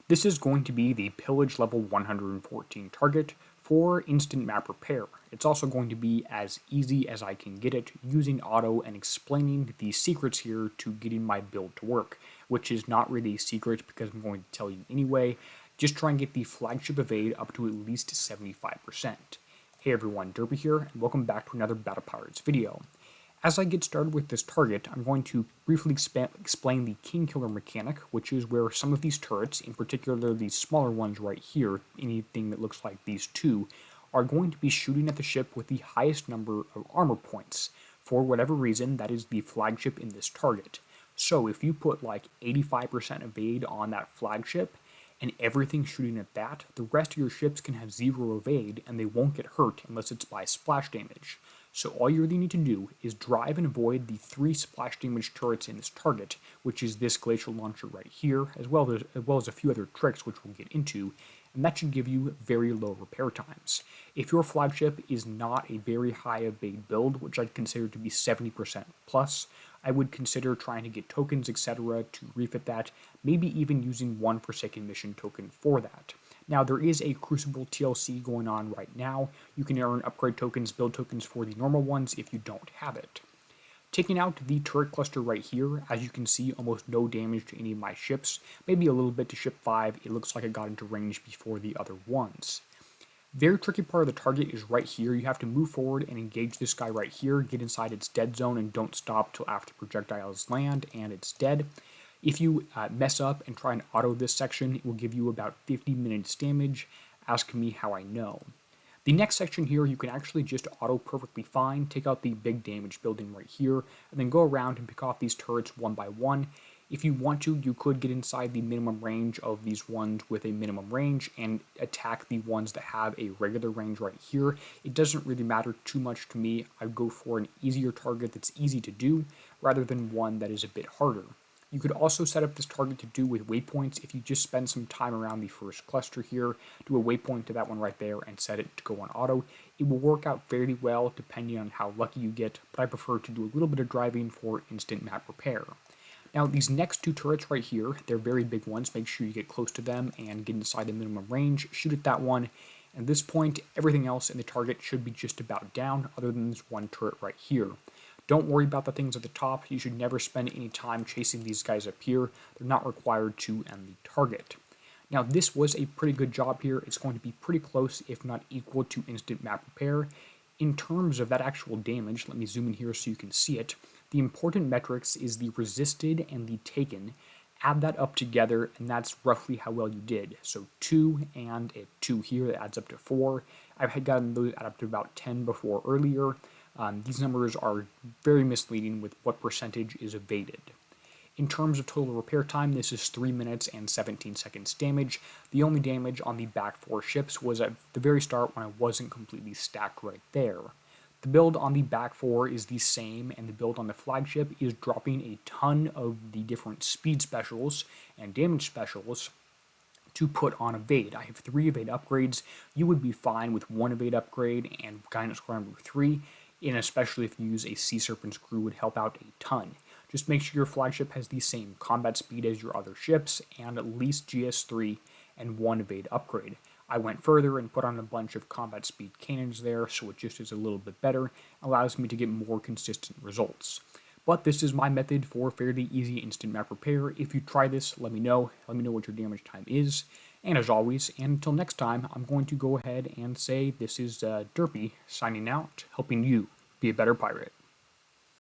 This is going to be the Pillage level 114 target for instant map repair. It's also going to be as easy as I can get it using auto and explaining the secrets here to getting my build to work, which is not really a secret because I'm going to tell you anyway. Just try and get the flagship evade up to at least 75%. Hey everyone, Derby here, and welcome back to another Battle Pirates video. As I get started with this target, I'm going to briefly explain the King Killer mechanic, which is where some of these turrets, in particular these smaller ones right here, anything that looks like these two, are going to be shooting at the ship with the highest number of armor points. For whatever reason, that is the flagship in this target. So if you put like 85% evade on that flagship, and everything shooting at that, the rest of your ships can have 0 evade and they won't get hurt unless it's by splash damage. So all you really need to do is drive and avoid the 3 splash damage turrets in this target, which is this glacial launcher right here, as well as a few other tricks which we'll get into, and that should give you very low repair times. If your flagship is not a very high evade build, which I'd consider to be 70% plus, I would consider trying to get tokens, etc. to refit that, maybe even using one Forsaken Mission token for that. Now, there is a Crucible TLC going on right now. You can earn upgrade tokens, build tokens for the normal ones if you don't have it. Taking out the turret cluster right here, as you can see, almost no damage to any of my ships. Maybe a little bit to ship 5. It looks like it got into range before the other ones. Very tricky part of the target is right here. You have to move forward and engage this guy right here, get inside its dead zone, and don't stop till after projectiles land and it's dead. If you mess up and try and auto this section, it will give you about 50 minutes damage. Ask me how I know. The next section here, you can actually just auto perfectly fine, take out the big damage building right here, and then go around and pick off these turrets one by one. If you want to, you could get inside the minimum range of these ones with a minimum range and attack the ones that have a regular range right here. It doesn't really matter too much to me. I go for an easier target that's easy to do rather than one that is a bit harder. You could also set up this target to do with waypoints if you just spend some time around the first cluster here, do a waypoint to that one right there and set it to go on auto. It will work out fairly well depending on how lucky you get, but I prefer to do a little bit of driving for instant map repair. Now, these next 2 turrets right here, they're very big ones. Make sure you get close to them and get inside the minimum range. Shoot at that one. At this point, everything else in the target should be just about down, other than this one turret right here. Don't worry about the things at the top. You should never spend any time chasing these guys up here. They're not required to end the target. Now, this was a pretty good job here. It's going to be pretty close, if not equal, to instant map repair. In terms of that actual damage, let me zoom in here so you can see it. The important metrics is the resisted and the taken. Add that up together, and that's roughly how well you did. So 2 and a 2 here, that adds up to 4. I had gotten those add up to about 10 before earlier. These numbers are very misleading with what percentage is evaded. In terms of total repair time, this is 3 minutes and 17 seconds damage. The only damage on the back 4 ships was at the very start when I wasn't completely stacked right there. The build on the back 4 is the same, and the build on the flagship is dropping a ton of the different speed specials and damage specials to put on evade. I have 3 evade upgrades. You would be fine with 1 evade upgrade and guidance scrambler 3, and especially if you use a Sea Serpent's crew would help out a ton. Just make sure your flagship has the same combat speed as your other ships, and at least GS3 and 1 evade upgrade. I went further and put on a bunch of combat speed cannons there, so it just is a little bit better, allows me to get more consistent results. But this is my method for fairly easy instant map repair. If you try this, let me know what your damage time is. And as always, and until next time, I'm going to go ahead and say this is Derpy signing out, helping you be a better pirate.